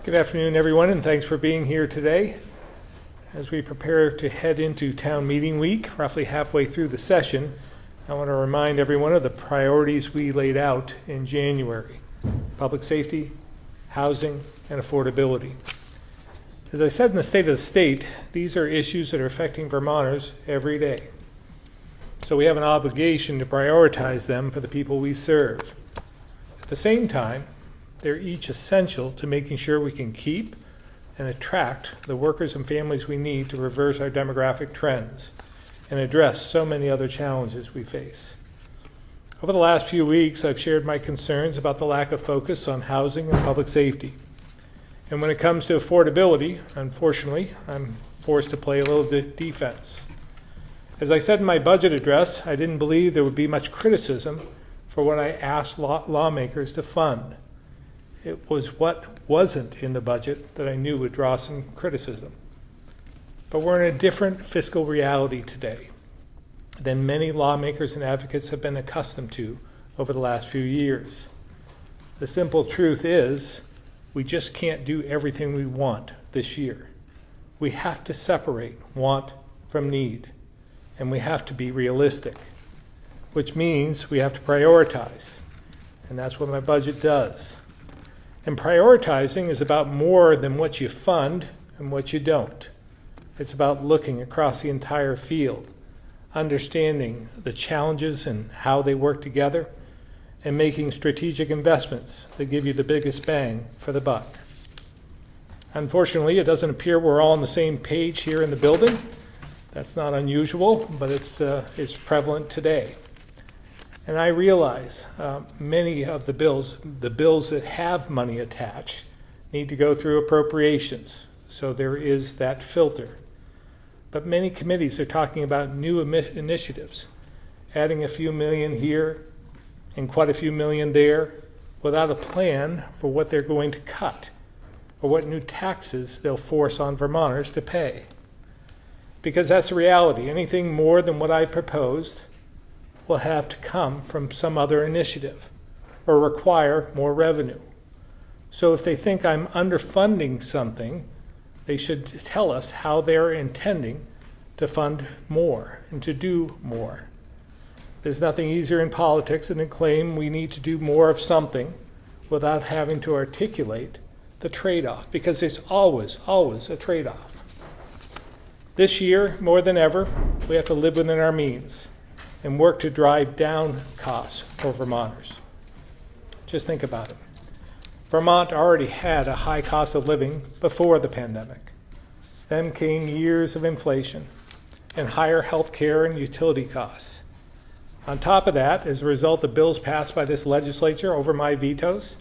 Good afternoon, everyone, and thanks for being here today. As we prepare to head into town meeting week, roughly halfway through the session, I want to remind everyone of the priorities we laid out in January: public safety, housing, and affordability. As I said in the State of the State, these are issues that are affecting Vermonters every day. So we have an obligation to prioritize them for the people we serve. At the same time, they're each essential to making sure we can keep and attract the workers and families we need to reverse our demographic trends and address so many other challenges we face. Over the last few weeks, I've shared my concerns about the lack of focus on housing and public safety. And when it comes to affordability, unfortunately, I'm forced to play a little defense. As I said in my budget address, I didn't believe there would be much criticism for what I asked lawmakers to fund. It was what wasn't in the budget that I knew would draw some criticism. But we're in a different fiscal reality today than many lawmakers and advocates have been accustomed to over the last few years. The simple truth is, we just can't do everything we want this year. We have to separate want from need, and we have to be realistic, which means we have to prioritize, and that's what my budget does. And prioritizing is about more than what you fund and what you don't. It's about looking across the entire field, understanding the challenges and how they work together, and making strategic investments that give you the biggest bang for the buck. Unfortunately, it doesn't appear we're all on the same page here in the building. That's not unusual, but it's prevalent today. And I realize many of the bills that have money attached, need to go through appropriations. So there is that filter. But many committees are talking about new initiatives, adding a few million here and quite a few million there, without a plan for what they're going to cut or what new taxes they'll force on Vermonters to pay. Because that's the reality. Anything more than what I proposed will have to come from some other initiative or require more revenue. So if they think I'm underfunding something, they should tell us how they're intending to fund more and to do more. There's nothing easier in politics than to claim we need to do more of something without having to articulate the trade-off, because there's always a trade-off. This year, more than ever, we have to live within our means and work to drive down costs for Vermonters. Just think about it. Vermont already had a high cost of living before the pandemic. Then came years of inflation and higher health care and utility costs. On top of that, as a result of bills passed by this legislature over my vetoes,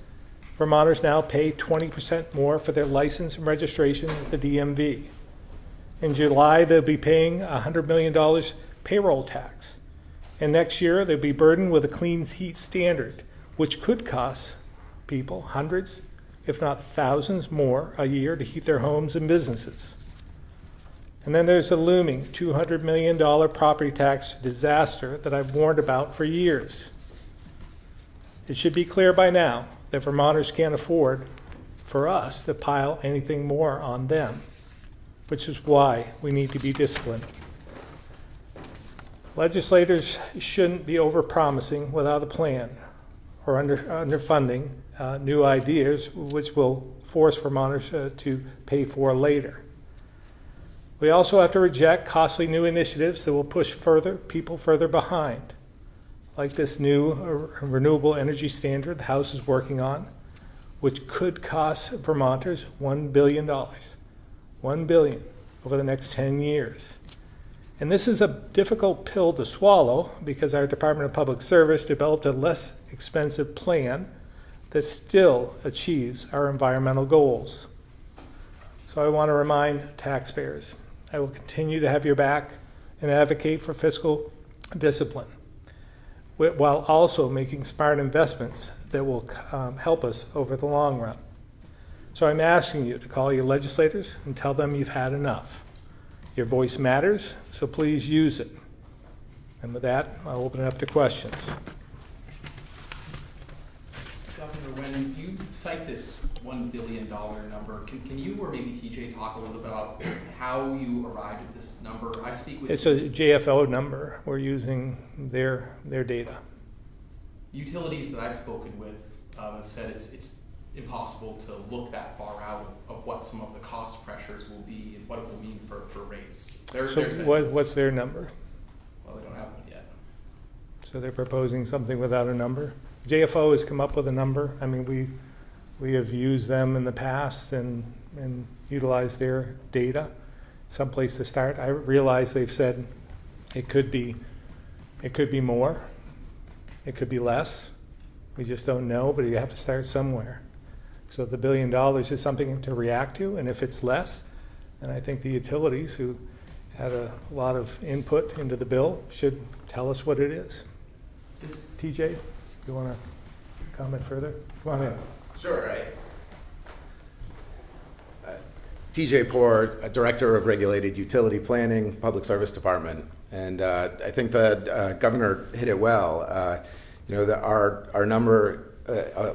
Vermonters now pay 20% more for their license and registration at the DMV. In July, they'll be paying $100 million payroll tax. And next year, they'll be burdened with a clean heat standard, which could cost people hundreds, if not thousands more a year to heat their homes and businesses. And then there's the looming $200 million property tax disaster that I've warned about for years. It should be clear by now that Vermonters can't afford for us to pile anything more on them, which is why we need to be disciplined. Legislators shouldn't be overpromising without a plan or underfunding new ideas, which will force Vermonters to pay for later. We also have to reject costly new initiatives that will push people further behind, like this new renewable energy standard the House is working on, which could cost Vermonters $1 billion. $1 billion over the next 10 years. And this is a difficult pill to swallow because our Department of Public Service developed a less expensive plan that still achieves our environmental goals. So I want to remind taxpayers, I will continue to have your back and advocate for fiscal discipline, while also making smart investments that will help us over the long run. So I'm asking you to call your legislators and tell them you've had enough. Your voice matters, so please use it. And with that, I'll open it up to questions. Governor when you cite this $1 billion number, can you or maybe TJ talk a little bit about how you arrived at this number? I speak with it's a JFO number. We're using their data. Utilities that I've spoken with have said it's impossible to look that far out of what some of the cost pressures will be and what it will mean for rates. What's their number? Well, they don't have one yet. So they're proposing something without a number? JFO has come up with a number. I mean, we have used them in the past and utilized their data. Someplace to start. I realize they've said it could be more, it could be less. We just don't know, but you have to start somewhere. So the $1 billion is something to react to, and if it's less, then I think the utilities, who had a lot of input into the bill, should tell us what it is. TJ, you want to comment further? Come on in. Sure. TJ Porro, Director of Regulated Utility Planning, Public Service Department, and I think the governor hit it well. Our number.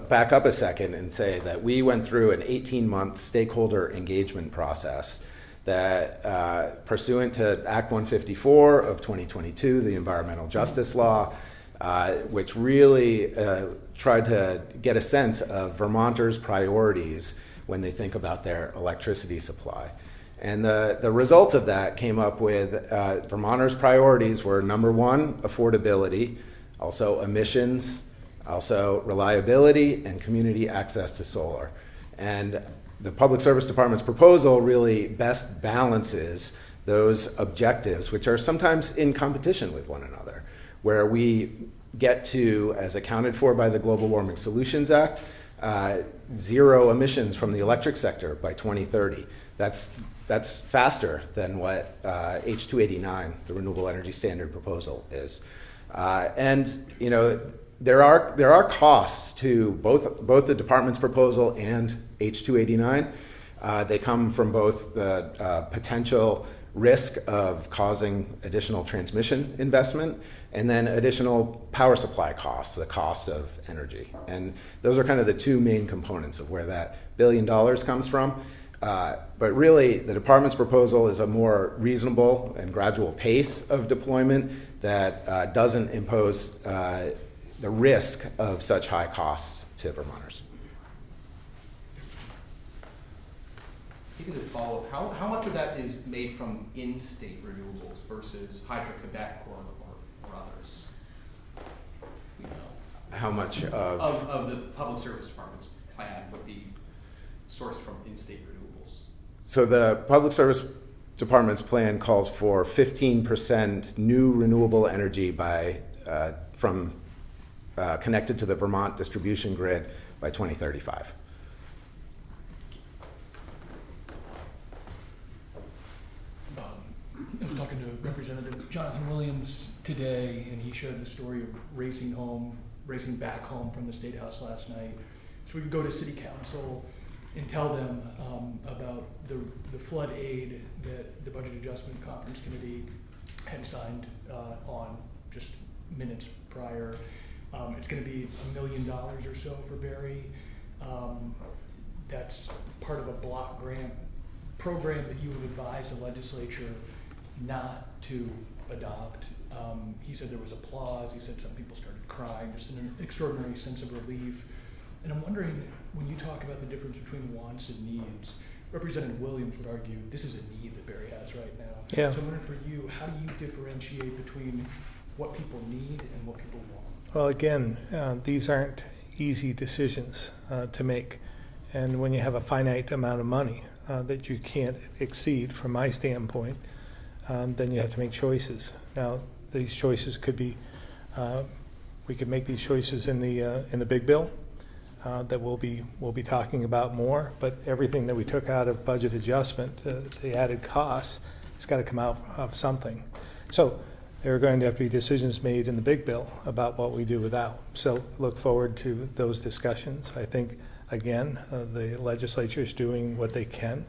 Back up a second and say that we went through an 18-month stakeholder engagement process that, pursuant to Act 154 of 2022, the Environmental Justice Law, which really tried to get a sense of Vermonters' priorities when they think about their electricity supply. And the results of that came up with Vermonters' priorities were, number one, affordability, also emissions, also reliability and community access to solar. And the Public Service Department's proposal really best balances those objectives, which are sometimes in competition with one another, where we get to, as accounted for by the Global Warming Solutions Act, zero emissions from the electric sector by 2030. That's faster than what H289, the Renewable Energy Standard proposal, is. There are costs to both the department's proposal and H289. They come from both the potential risk of causing additional transmission investment and then additional power supply costs, the cost of energy. And those are kind of the two main components of where that $1 billion comes from. But really, the department's proposal is a more reasonable and gradual pace of deployment that doesn't impose the risk of such high costs to Vermonters. I think as a follow-up, how much of that is made from in-state renewables versus Hydro-Quebec or others? If we know. How much of the Public Service Department's plan would be sourced from in-state renewables? So the Public Service Department's plan calls for 15% new renewable energy from connected to the Vermont distribution grid by 2035. I was talking to Representative Jonathan Williams today, and he shared the story of racing back home from the State House last night. So we could go to City Council and tell them about the flood aid that the Budget Adjustment Conference Committee had signed on just minutes prior. It's going to be $1 million or so for Barry. That's part of a block grant program that you would advise the legislature not to adopt. He said there was applause. He said some people started crying, just an extraordinary sense of relief. And I'm wondering, when you talk about the difference between wants and needs, Representative Williams would argue this is a need that Barry has right now. Yeah. So I'm wondering for you, how do you differentiate between what people need and what people want? Well, again, these aren't easy decisions to make. And when you have a finite amount of money that you can't exceed, from my standpoint, then you have to make choices. Now, these choices could be, we could make these choices in the big bill that we'll be talking about more. But everything that we took out of budget adjustment, the added costs, it's got to come out of something. So there are going to have to be decisions made in the big bill about what we do without. So look forward to those discussions. I think, again, the legislature is doing what they can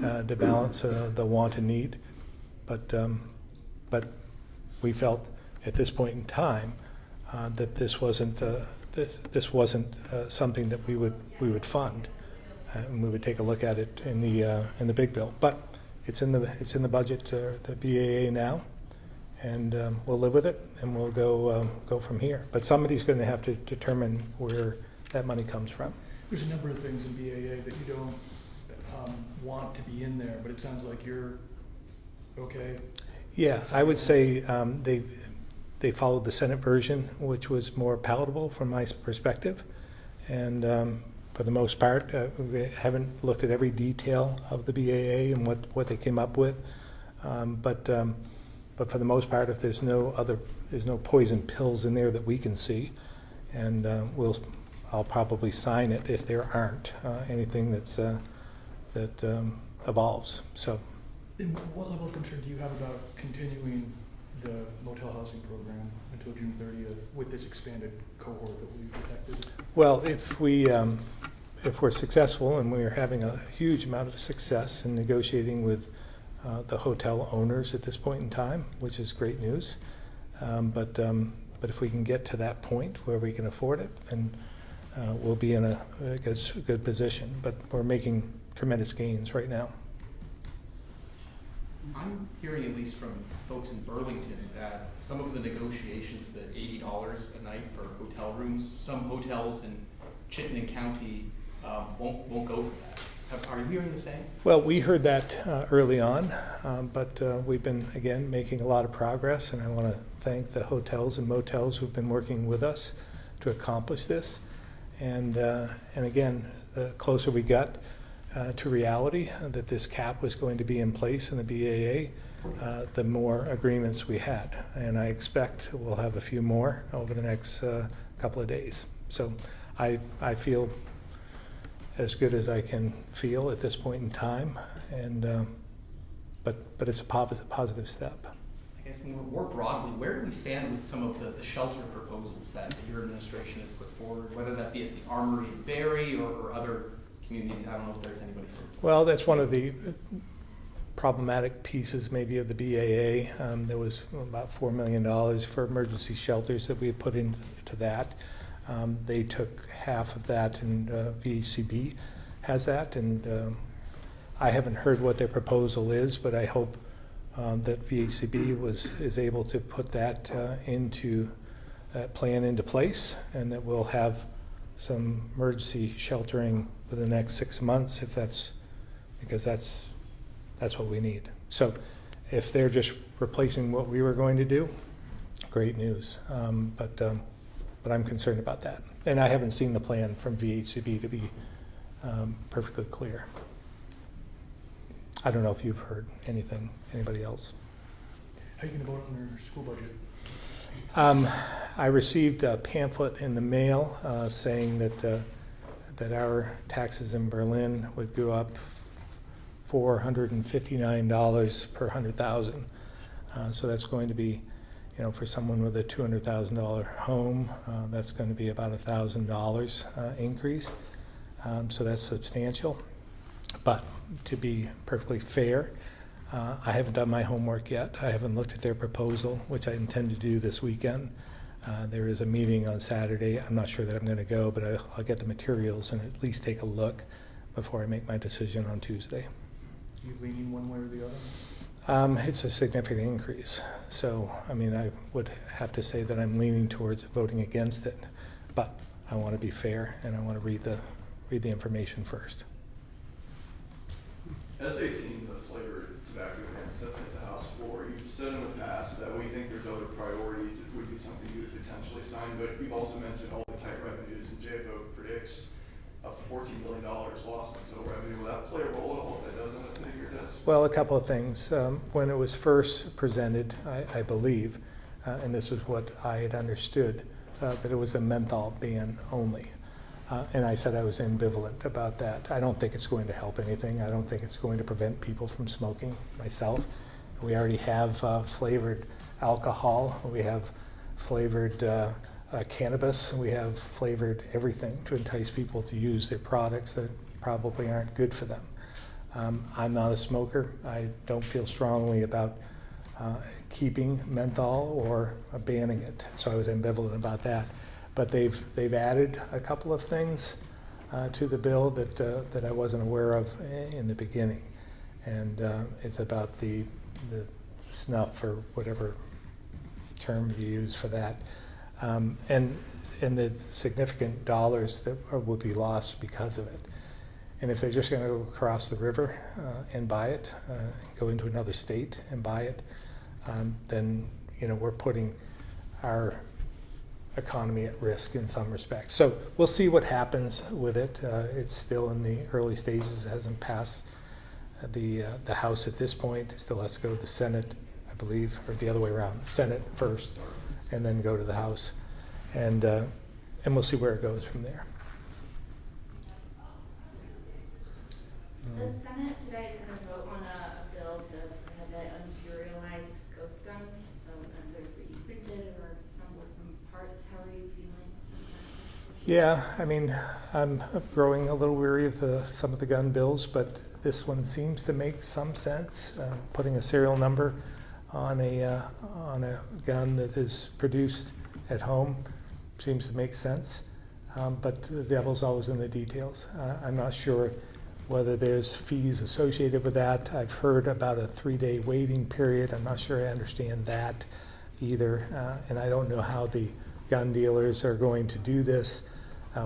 to balance the want and need. But we felt at this point in time that this wasn't this wasn't something that we would fund, and we would take a look at it in the big bill. But it's in the budget, the BAA now, and we'll live with it, and we'll go from here. But somebody's going to have to determine where that money comes from. There's a number of things in BAA that you don't want to be in there, but it sounds like you're okay. Yeah, I would say they followed the Senate version, which was more palatable from my perspective, and for the most part, we haven't looked at every detail of the BAA and what they came up with, but for the most part, if there's no poison pills in there that we can see, and I'll probably sign it if there aren't anything that evolves. So. And what level of concern do you have about continuing the motel housing program until June 30th with this expanded cohort that we protected? Well, if we're successful, and we're having a huge amount of success in negotiating with the hotel owners at this point in time, which is great news. But if we can get to that point where we can afford it, then we'll be in a good position. But we're making tremendous gains right now. I'm hearing, at least from folks in Burlington, that some of the negotiations, the $80 a night for hotel rooms, some hotels in Chittenden County won't go for that. Are you hearing the same? Well, we heard that early on, but we've been, again, making a lot of progress, and I want to thank the hotels and motels who've been working with us to accomplish this. And again, the closer we got to reality that this cap was going to be in place in the BAA, the more agreements we had. And I expect we'll have a few more over the next couple of days. So I feel as good as I can feel at this point in time, and but it's a positive step. I guess more broadly, where do we stand with some of the shelter proposals that your administration has put forward, whether that be at the Armory in Barrie or other communities? I don't know if there's anybody. Well, that's one of the problematic pieces maybe of the BAA. There was about $4 million for emergency shelters that we had put into that. They took half of that, and VHCB has that, and I haven't heard what their proposal is, but I hope that VHCB is able to put that plan into place, and that we'll have some emergency sheltering for the next 6 months, because that's what we need. So if they're just replacing what we were going to do, great news. But I'm concerned about that, and I haven't seen the plan from VHCB to be perfectly clear. I don't know if you've heard anything, anybody else. How are you going to vote on your school budget? I received a pamphlet in the mail saying that our taxes in Berlin would go up $459 per 100,000. So that's going to be, for someone with a $200,000 home, that's going to be about $1,000 increase. So that's substantial. But to be perfectly fair, I haven't done my homework yet. I haven't looked at their proposal, which I intend to do this weekend. There is a meeting on Saturday. I'm not sure that I'm going to go, but I'll get the materials and at least take a look before I make my decision on Tuesday. Are you leaning one way or the other? It's a significant increase. So, I would have to say that I'm leaning towards voting against it, but I want to be fair, and I want to read the information first. S18, the flavored tobacco ban, sitting at the House floor. You've said in the past that we think there's other priorities. It would be something you would potentially sign, but you've also mentioned all the tight revenues, and JFO predicts up to $14 billion lost in total revenue. Will that play a role at all if that doesn't take your desk? Well, a couple of things. When it was first presented, I believe, and this is what I had understood, that it was a menthol ban only. And I said I was ambivalent about that. I don't think it's going to help anything. I don't think it's going to prevent people from smoking myself. We already have flavored alcohol. We have flavored cannabis. We have flavored everything to entice people to use their products that probably aren't good for them. I'm not a smoker. I don't feel strongly about keeping menthol or banning it. So I was ambivalent about that. but they've added a couple of things to the bill that I wasn't aware of in the beginning, and it's about the snuff or whatever term you use for that, and the significant dollars that will be lost because of it. And if they're just going to go across the river and buy it, go into another state and buy it, then we're putting our economy at risk in some respects. So we'll see what happens with it. It's still in the early stages. It hasn't passed the House at this point. It still has to go to the Senate, I believe, or the other way around. Senate first, and then go to the House, and we'll see where it goes from there. The Senate today is going to vote on a bill to prohibit unserialized ghost guns, so they're 3D printed or assembled from parts. How are you feeling? Yeah, I mean, I'm growing a little weary of some of the gun bills, but this one seems to make some sense. Putting a serial number on a gun that is produced at home seems to make sense, but the devil's always in the details. I'm not sure whether there's fees associated with that. I've heard about a 3-day waiting period. I'm not sure I understand that either, and I don't know how the gun dealers are going to do this,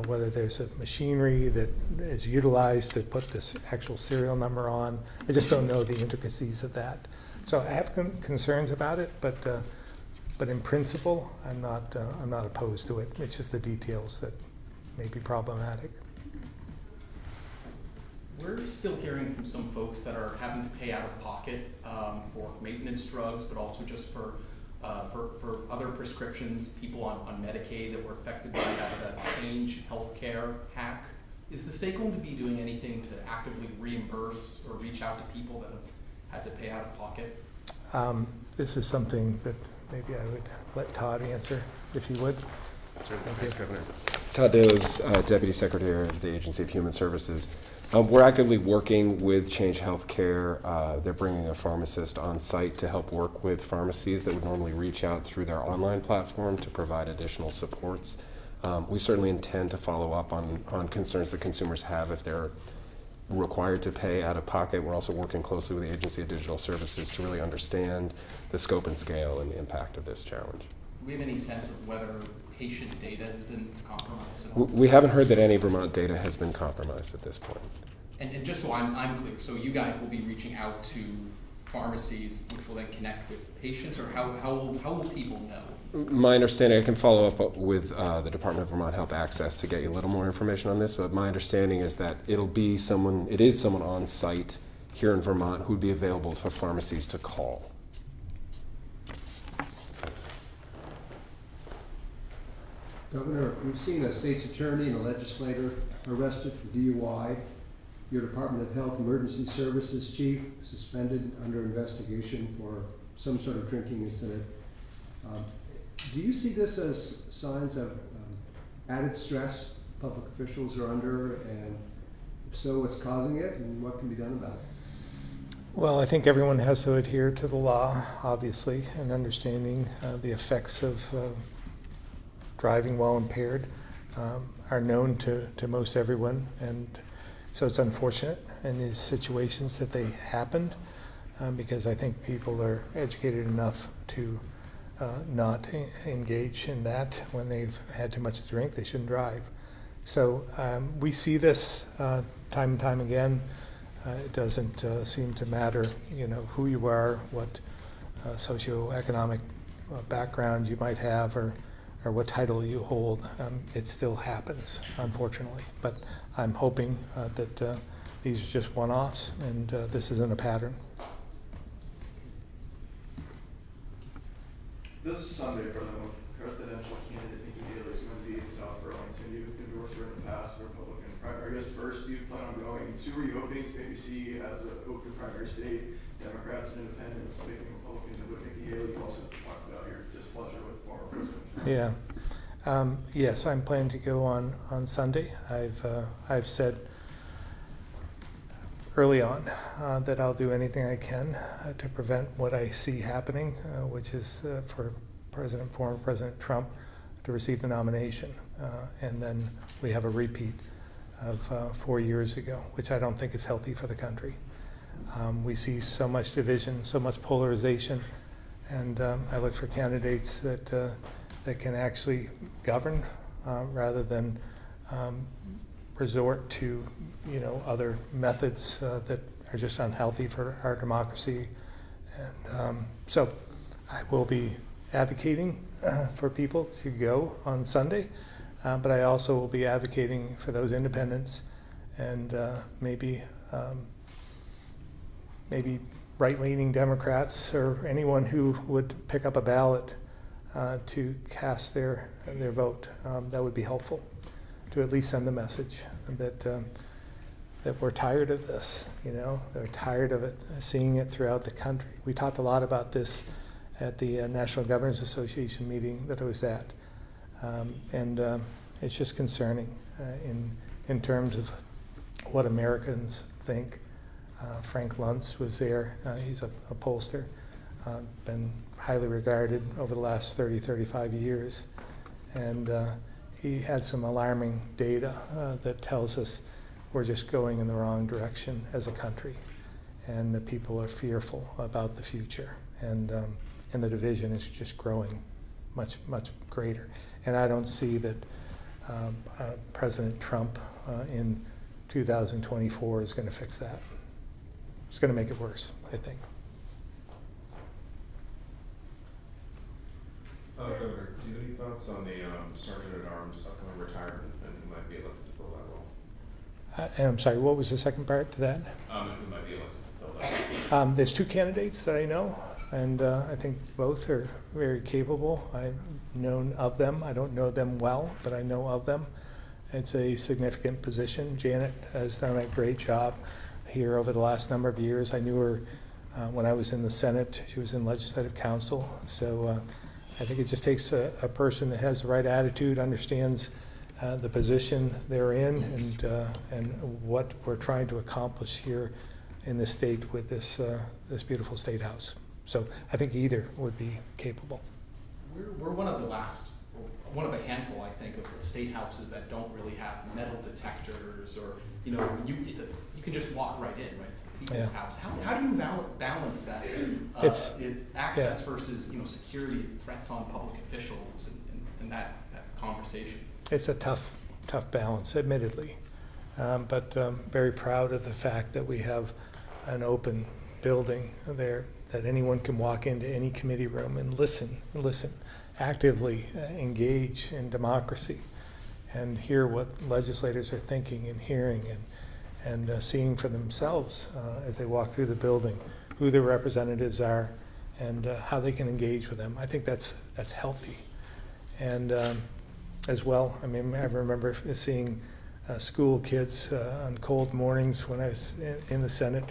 whether there's a machinery that is utilized to put this actual serial number on. I just don't know the intricacies of that. So I have concerns about it, but in principle, I'm not opposed to it. It's just the details that may be problematic. We're still hearing from some folks that are having to pay out of pocket for maintenance drugs, but also just for other prescriptions, people on Medicaid that were affected by that Change Healthcare hack. Is the state going to be doing anything to actively reimburse or reach out to people that have had to pay out of pocket? This is something that maybe I would let Todd answer, if he would. Thanks, Governor. Todd Dales, Deputy Secretary of the Agency of Human Services. We're actively working with Change Healthcare. They're bringing a pharmacist on site to help work with pharmacies that would normally reach out through their online platform to provide additional supports. We certainly intend to follow up on concerns that consumers have if they're required to pay out of pocket. We're also working closely with the Agency of Digital Services to really understand the scope and scale and the impact of this challenge. Do we have any sense of whether patient data has been compromised at all? We haven't heard that any Vermont data has been compromised at this point. And just so I'm clear, so you guys will be reaching out to pharmacies, which will then connect with patients, or how will people know? My understanding, I can follow up with the Department of Vermont Health Access to get you a little more information on this, but my understanding is that it is someone on site here in Vermont who would be available for pharmacies to call. Thanks. Governor, we've seen a state's attorney and a legislator arrested for DUI. Your Department of Health Emergency Services chief suspended under investigation for some sort of drinking incident. Do you see this as signs of added stress public officials are under, and if so, what's causing it and what can be done about it? Well, I think everyone has to adhere to the law, obviously, and understanding the effects of driving while impaired are known to most everyone, and so it's unfortunate in these situations that they happened, because I think people are educated enough to not engage in that. When they've had too much to drink, they shouldn't drive. So we see this time and time again. It doesn't seem to matter, who you are, what socioeconomic background you might have, or what title you hold. It still happens, unfortunately. But I'm hoping that these are just one-offs, and this isn't a pattern. This Sunday, presidential candidate Nikki Haley is going to be in South Burlington. You've endorsed her in the past, Republican primary. I guess first, do you plan on going? So were you hoping to maybe see as an open primary state, Democrats and independents making Republicans, and with Nikki Haley, you also talked about your displeasure with former President Trump? Yeah. Yes, I'm planning to go on Sunday. I've said early on that I'll do anything I can to prevent what I see happening, which is for former President Trump to receive the nomination. And then we have a repeat of 4 years ago, which I don't think is healthy for the country. We see so much division, so much polarization, and I look for candidates that can actually govern rather than resort to other methods that are just unhealthy for our democracy. And so I will be advocating for people to go on Sunday, but I also will be advocating for those independents and maybe right-leaning Democrats or anyone who would pick up a ballot to cast their vote. That would be helpful to at least send a message that we're tired of this. They're tired of it, seeing it throughout the country. We talked a lot about this at the National Governors Association meeting that I was at, and it's just concerning in terms of what Americans think. Frank Luntz was there. He's a pollster, been highly regarded over the last 35 years. And he had some alarming data that tells us we're just going in the wrong direction as a country. And the people are fearful about the future. And the division is just growing much, much greater. And I don't see that President Trump in 2024 is going to fix that. It's going to make it worse, I think. Governor, do you have any thoughts on the Sergeant at Arms upcoming retirement and who might be elected to fill that role? And I'm sorry, what was the second part to that? And who might be elected to fill that role? There's two candidates that I know, and I think both are very capable. I've known of them. I don't know them well, but I know of them. It's a significant position. Janet has done a great job here over the last number of years. I knew her when I was in the Senate. She was in Legislative Council. So I think it just takes a person that has the right attitude, understands the position they're in, and what we're trying to accomplish here in this state with this beautiful state house. So I think either would be capable. We're one of a handful, I think, of state houses that don't really have metal detectors, or you can just walk right in, right? It's the people's house. How do you balance that access versus security threats on public officials and that conversation? It's a tough balance, admittedly, but very proud of the fact that we have an open building there that anyone can walk into any committee room and listen, actively engage in democracy and hear what legislators are thinking and hearing and seeing for themselves as they walk through the building who their representatives are and how they can engage with them. I think that's healthy. And as well, I mean, I remember seeing school kids on cold mornings when I was in the Senate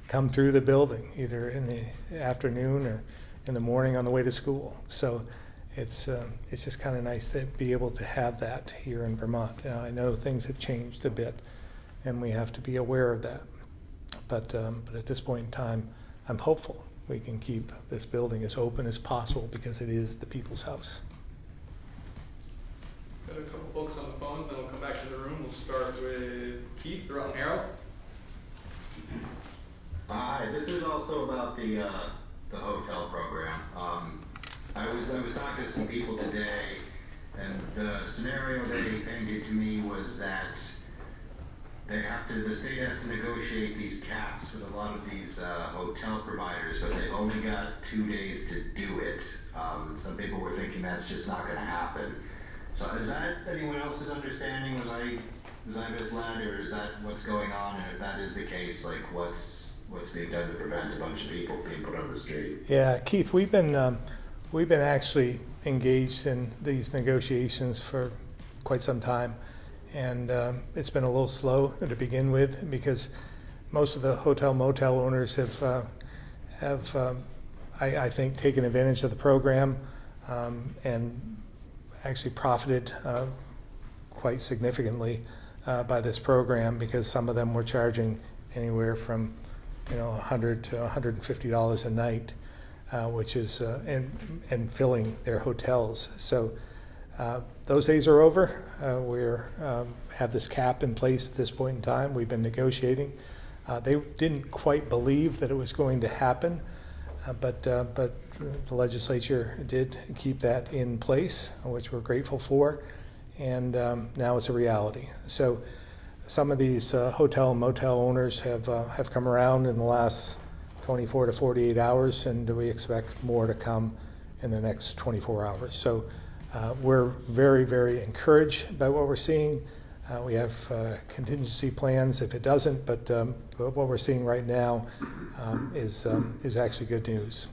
come through the building, either in the afternoon or in the morning on the way to school. So it's just kind of nice to be able to have that here in Vermont. I know things have changed a bit, and we have to be aware of that. But at this point in time, I'm hopeful we can keep this building as open as possible because it is the people's house. Got a couple folks on the phones, then we'll come back to the room. We'll start with Keith, Throughout Harold. Hi, this is also about the hotel program. I was talking to some people today, and the scenario they painted to me was that the state has to negotiate these caps with a lot of these hotel providers, but they only got 2 days to do it. Some people were thinking that's just not going to happen. So is that anyone else's understanding? Was I misled, or is that what's going on? And if that is the case, like what's being done to prevent a bunch of people being put on the street? Yeah, Keith, we've been actually engaged in these negotiations for quite some time, and it's been a little slow to begin with because most of the hotel motel owners have I think taken advantage of the program and actually profited quite significantly by this program, because some of them were charging anywhere from $100 to $150 a night, which is and filling their hotels. So Those days are over. We have this cap in place at this point in time. We've been negotiating. They didn't quite believe that it was going to happen, but the legislature did keep that in place, which we're grateful for, and now it's a reality. So some of these hotel and motel owners have come around in the last 24 to 48 hours, and we expect more to come in the next 24 hours. So we're very, very encouraged by what we're seeing. We have contingency plans if it doesn't, but what we're seeing right now is actually good news.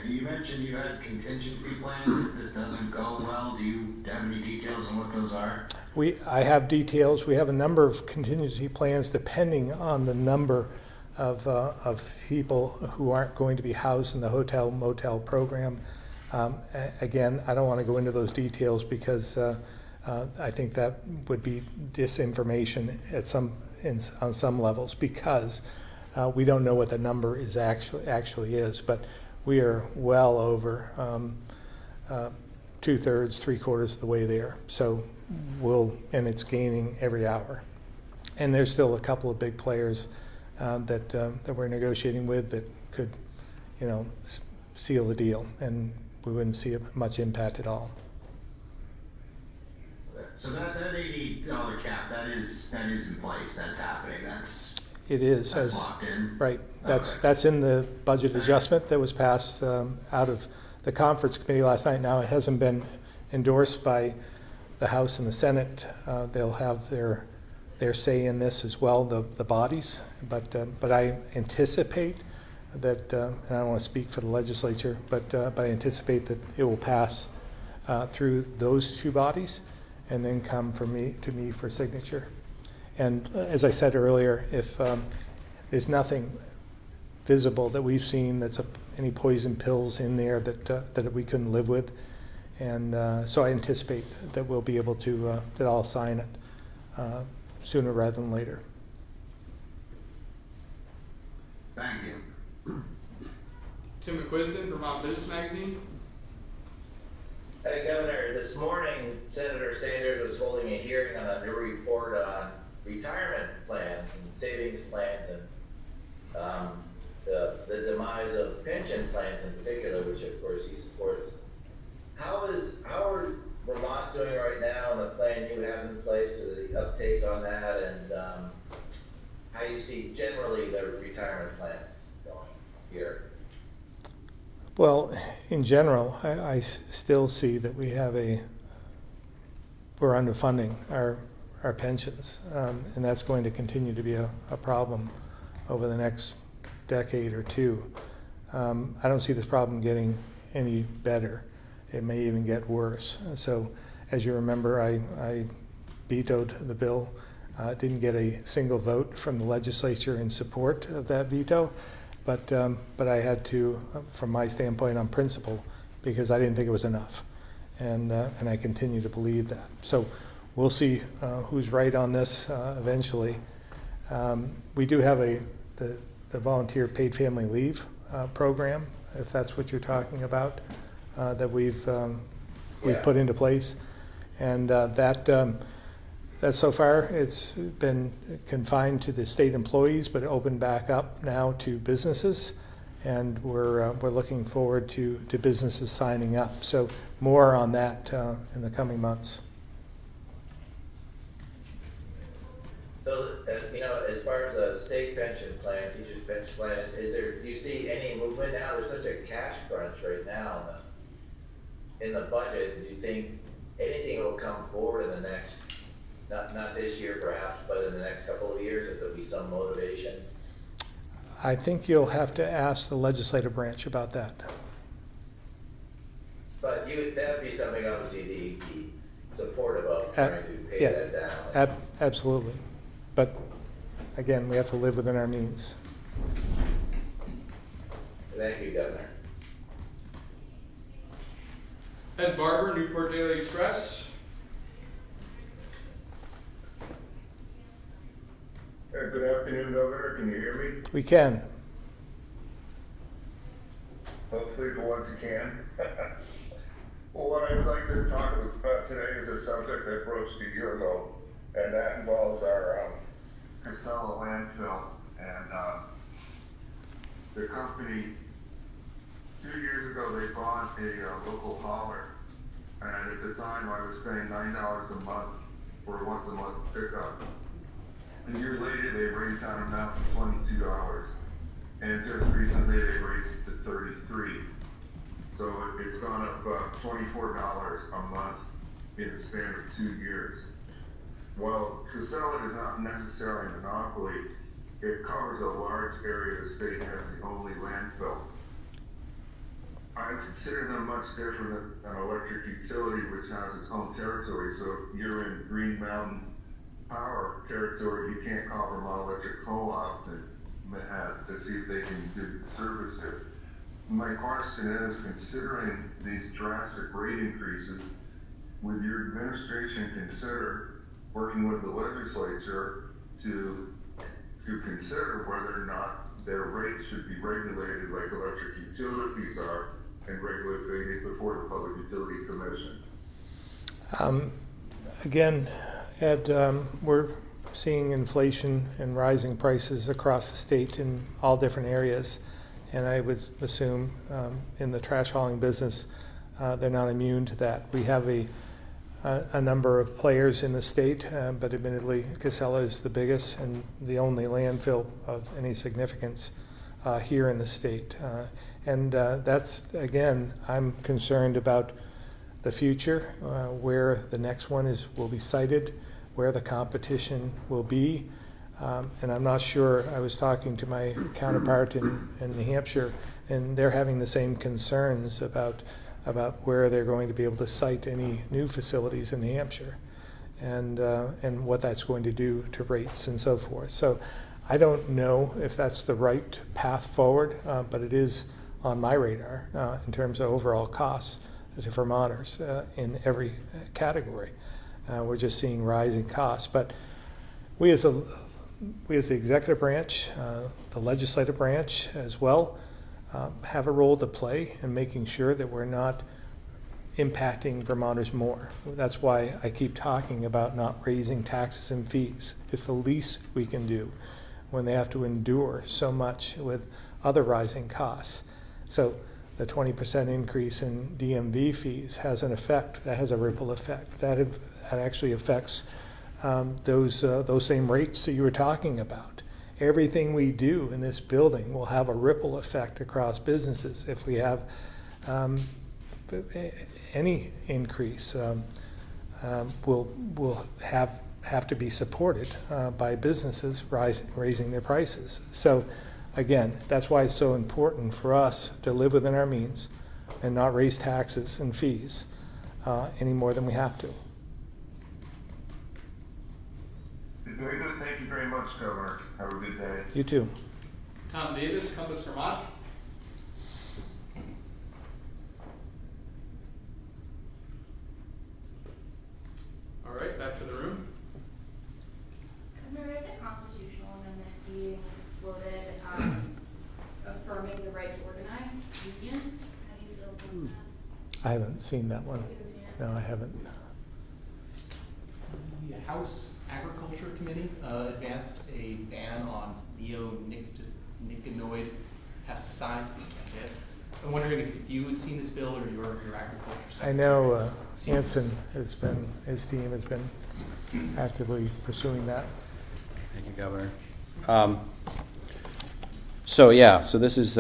You mentioned you had contingency plans if this doesn't go well. Do you have any details on what those are? I have details. We have a number of contingency plans depending on the number of people who aren't going to be housed in the hotel motel program. Again, I don't want to go into those details because I think that would be disinformation on some levels, because we don't know what the number is actually is, but we are well over 2/3, 3/4 of the way there. So and it's gaining every hour. And there's still a couple of big players that we're negotiating with that could, seal the deal, and we wouldn't see much impact at all. So that $80 cap, that is in place. That's happening. It is. That's locked in. Right. That's in the budget adjustment that was passed out of the conference committee last night. Now it hasn't been endorsed by the House and the Senate. They'll have their say in this as well, the bodies. But I anticipate that, and I don't want to speak for the legislature, but I anticipate that it will pass through those two bodies and then come to me for signature. And as I said earlier, if there's nothing visible that we've seen that's any poison pills in there that we couldn't live with, and so I anticipate that we'll be able to, that I'll sign it sooner rather than later. Thank you. Tim McQuiston, Vermont Business Magazine. Hey, Governor, this morning Senator Sanders was holding a hearing on a new report on retirement plans and savings plans and the demise of pension plans in particular, which of course he supports. How is Vermont doing right now and the plan you have in place, the uptake on that, and how you see generally the retirement plans going here? Well, in general, I still see that we're underfunding our pensions, and that's going to continue to be a problem over the next decade or two. I don't see this problem getting any better. It may even get worse. So, as you remember, I vetoed the bill. Didn't get a single vote from the legislature in support of that veto. But I had to, from my standpoint, on principle, because I didn't think it was enough, and I continue to believe that. So we'll see who's right on this eventually. We do have the volunteer paid family leave program, if that's what you're talking about, that we've put into place, and that so far it's been confined to the state employees, but it opened back up now to businesses, and we're looking forward to businesses signing up. So more on that in the coming months. So, as far as a state pension plan, teacher's pension plan, do you see any movement now? There's such a cash crunch right now in the budget. Do you think anything will come forward in the next, not this year perhaps, but in the next couple of years, if there'll be some motivation? I think you'll have to ask the legislative branch about that. But that would be something obviously to be supportive of, trying to pay that down. Absolutely. But again, we have to live within our means. Thank you, Governor. Ed Barber, Newport Daily Express. Good afternoon, Governor. Can you hear me? We can. Hopefully for once you can. Well, what I'd like to talk about today is a subject I broached a year ago, and that involves our Casella landfill. And the company, 2 years ago, they bought a local hauler. And at the time, I was paying $9 a month for once a month pickup. A year later, they raised that amount to $22. And just recently, they raised it to $33. So it's gone up $24 a month in the span of 2 years. While Casella is not necessarily a monopoly, it covers a large area of the state and has the only landfill. I consider them much different than an electric utility, which has its own territory. So if you're in Green Mountain Power territory, you can't call Vermont Electric Co-op to see if they can do the service there. My question is, considering these drastic rate increases, would your administration consider working with the legislature to consider whether or not their rates should be regulated like electric utilities are and regulated before the Public Utility Commission? Again, Ed, we're seeing inflation and rising prices across the state in all different areas. And I would assume in the trash hauling business, they're not immune to that. We have a number of players in the state, but admittedly, Casella is the biggest and the only landfill of any significance here in the state. And that's, again, I'm concerned about the future, where the next one will be sited, where the competition will be. And I'm not sure, I was talking to my counterpart in New Hampshire, and they're having the same concerns about where they're going to be able to site any new facilities in New Hampshire and what that's going to do to rates and so forth. So I don't know if that's the right path forward, but it is on my radar in terms of overall costs to Vermonters in every category. We're just seeing rising costs. But we as the executive branch, the legislative branch as well, have a role to play in making sure that we're not impacting Vermonters more. That's why I keep talking about not raising taxes and fees. It's the least we can do when they have to endure so much with other rising costs. So the 20% increase in DMV fees has an effect, that has a ripple effect. That actually affects those same rates that you were talking about. Everything we do in this building will have a ripple effect across businesses. If we have any increase, will have to be supported by businesses raising their prices. So again, that's why it's so important for us to live within our means and not raise taxes and fees any more than we have to. Very good. Thank you very much, Governor. Have a good day. You too. Tom Davis, Compass Vermont. All right, back to the room. Governor, there's a constitutional amendment being floated affirming the right to organize unions. How do you feel about that? I haven't seen that one. No, I haven't. The House Agriculture Committee advanced a ban on neonicotinoid pesticides. I can't say it. I'm wondering if you had seen this bill or your agriculture secretary. I know Hanson his team has been actively pursuing that. Thank you, Governor. So this has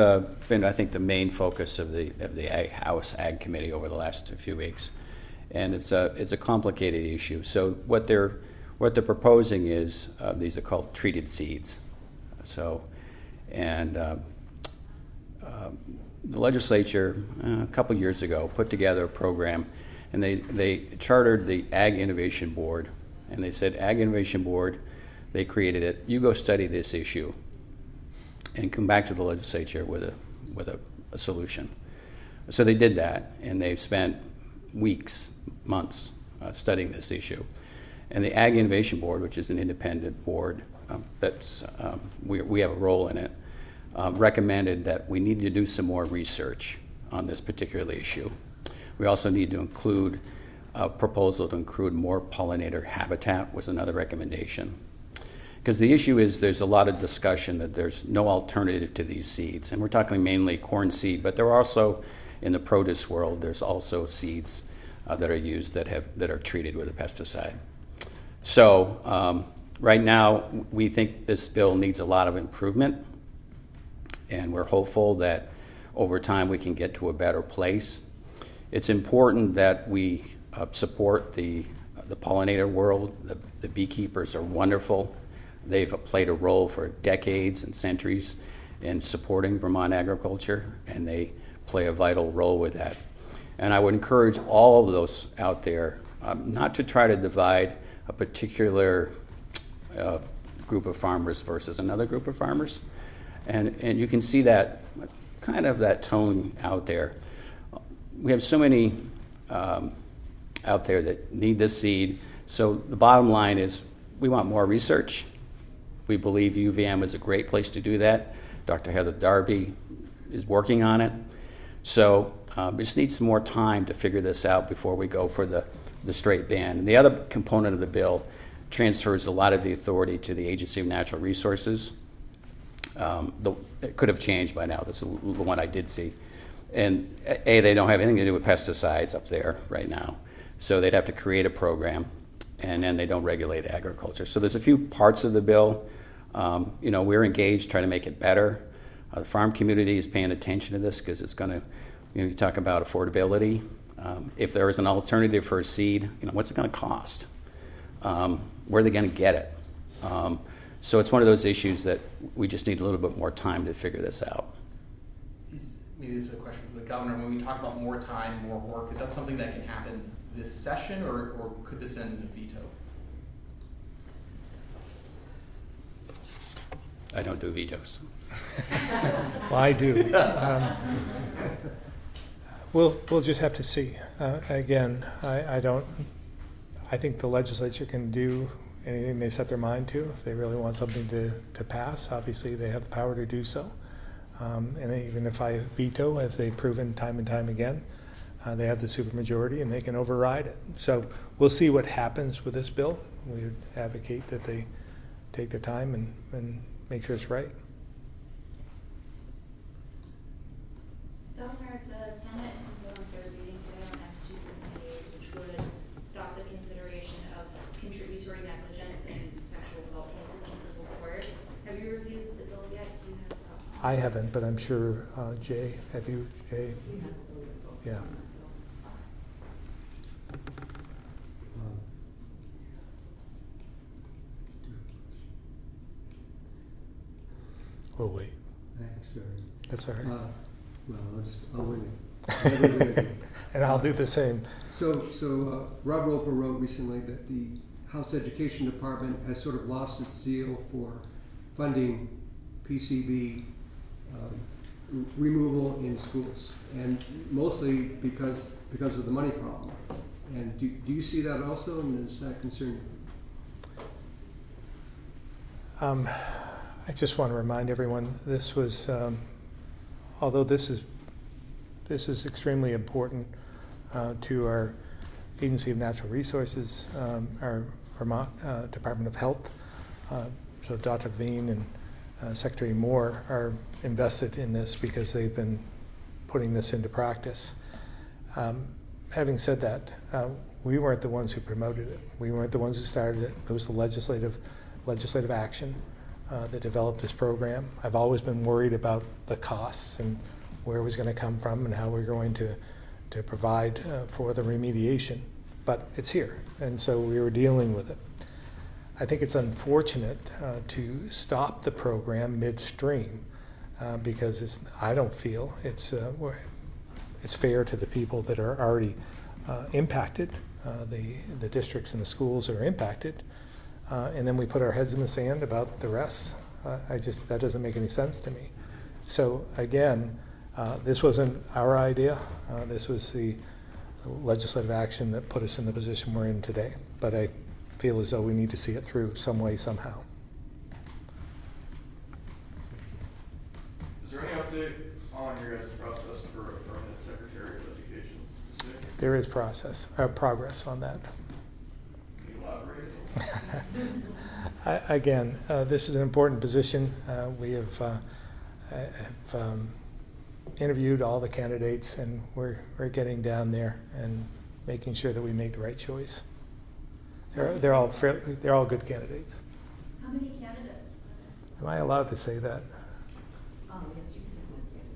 been, I think, the main focus of the House Ag Committee over the last few weeks, and it's a complicated issue. So what they're proposing is these are called treated seeds. The legislature a couple years ago put together a program, and they chartered the Ag Innovation Board, and they said, Ag Innovation Board, they created it. You go study this issue, and come back to the legislature with a solution. So they did that, and they've spent weeks, months studying this issue. And the Ag Innovation Board, which is an independent board, we have a role in it, recommended that we need to do some more research on this particular issue. We also need to include a proposal to include more pollinator habitat was another recommendation. Because the issue is there's a lot of discussion that there's no alternative to these seeds. And we're talking mainly corn seed, but there are also, in the produce world, there's also seeds that are used that are treated with a pesticide. So right now, we think this bill needs a lot of improvement, and we're hopeful that over time we can get to a better place. It's important that we support the pollinator world. The beekeepers are wonderful. They've played a role for decades and centuries in supporting Vermont agriculture, and they play a vital role with that. And I would encourage all of those out there not to try to divide a particular group of farmers versus another group of farmers. And you can see that kind of that tone out there. We have so many out there that need this seed. So the bottom line is we want more research. We believe UVM is a great place to do that. Dr. Heather Darby is working on it. So we just need some more time to figure this out before we go for the straight ban. And the other component of the bill transfers a lot of the authority to the Agency of Natural Resources. It could have changed by now. This is the one I did see. And they don't have anything to do with pesticides up there right now. So they'd have to create a program, and then they don't regulate agriculture. So there's a few parts of the bill. We're engaged trying to make it better. The farm community is paying attention to this because it's going to, you talk about affordability. If there is an alternative for a seed, what's it going to cost? Where are they going to get it? So it's one of those issues that we just need a little bit more time to figure this out. Maybe this is a question for the governor. When we talk about more time, more work, is that something that can happen this session, or could this end in a veto? I don't do vetoes. Well, I do. We'll just have to see. Again, I think the legislature can do anything they set their mind to. If they really want something to pass, obviously they have the power to do so. And even if I veto, as they've proven time and time again, they have the supermajority and they can override it. So we'll see what happens with this bill. We would advocate that they take their time and make sure it's right. Governor, the Senate is on third reading today on S-278, which would stop the consideration of contributory negligence in sexual assault cases in civil court. Have you reviewed the bill yet? Do you have thoughts on it? I haven't, but I'm sure Jay, have you, Jay? Yeah. We'll wait. Thanks, sir. That's all right. Well, I'll win it. And I'll do the same. So Rob Roper wrote recently that the House Education Department has sort of lost its zeal for funding PCB removal in schools, and mostly because of the money problem. And do you see that also, and does that concern you? I just want to remind everyone, this was, although this is extremely important to our Agency of Natural Resources, our Vermont Department of Health. So Dr. Veen and Secretary Moore are invested in this because they've been putting this into practice. Having said that, we weren't the ones who promoted it. We weren't the ones who started it. It was the legislative action that developed this program. I've always been worried about the costs and where it was going to come from and how we're going to provide for the remediation, but it's here, and so we were dealing with it. I think it's unfortunate to stop the program midstream because I don't feel it's fair to the people that are already impacted, the districts and the schools that are impacted, and then we put our heads in the sand about the rest. That doesn't make any sense to me. So again, this wasn't our idea. This was the legislative action that put us in the position we're in today. But I feel as though we need to see it through some way, somehow. Is there any update on your guys' process for a permanent Secretary of Education? there is progress on that. Again, this is an important position. We have interviewed all the candidates, and we're getting down there and making sure that we make the right choice. They're all good candidates. How many candidates? Am I allowed to say that? Yes, you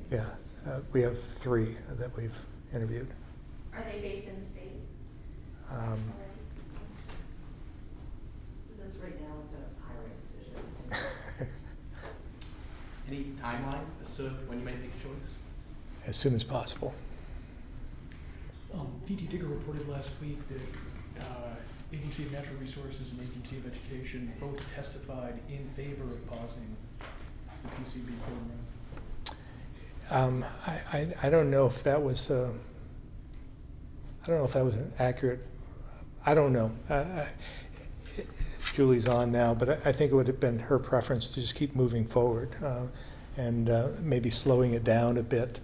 can. Yeah, we have 3 that we've interviewed. Are they based in the state? That's right now, it's a hiring decision. Any timeline as to when you might make a choice? As soon as possible. VT Digger reported last week that Agency of Natural Resources and Agency of Education both testified in favor of pausing the PCB program. I don't know if that was an accurate. I don't know. Julie's on now, but I think it would have been her preference to just keep moving forward and maybe slowing it down a bit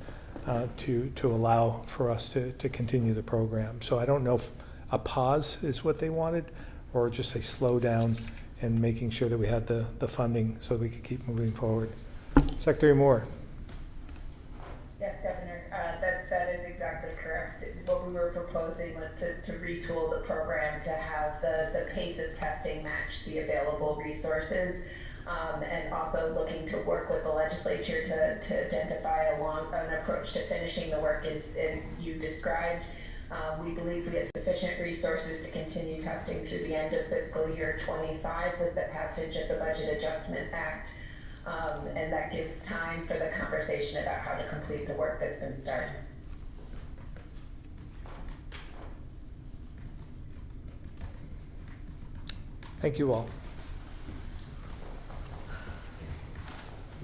to allow for us to continue the program. So I don't know if a pause is what they wanted, or just a slow down and making sure that we had the funding so we could keep moving forward. Secretary Moore. Yes, Governor, that is exactly correct. What we were proposing was to retool the program to have the pace of testing match the available resources, and also looking to work with the legislature to identify an approach to finishing the work as you described. We believe we have sufficient resources to continue testing through the end of fiscal year 25 with the passage of the Budget Adjustment Act. And that gives time for the conversation about how to complete the work that's been started. Thank you all.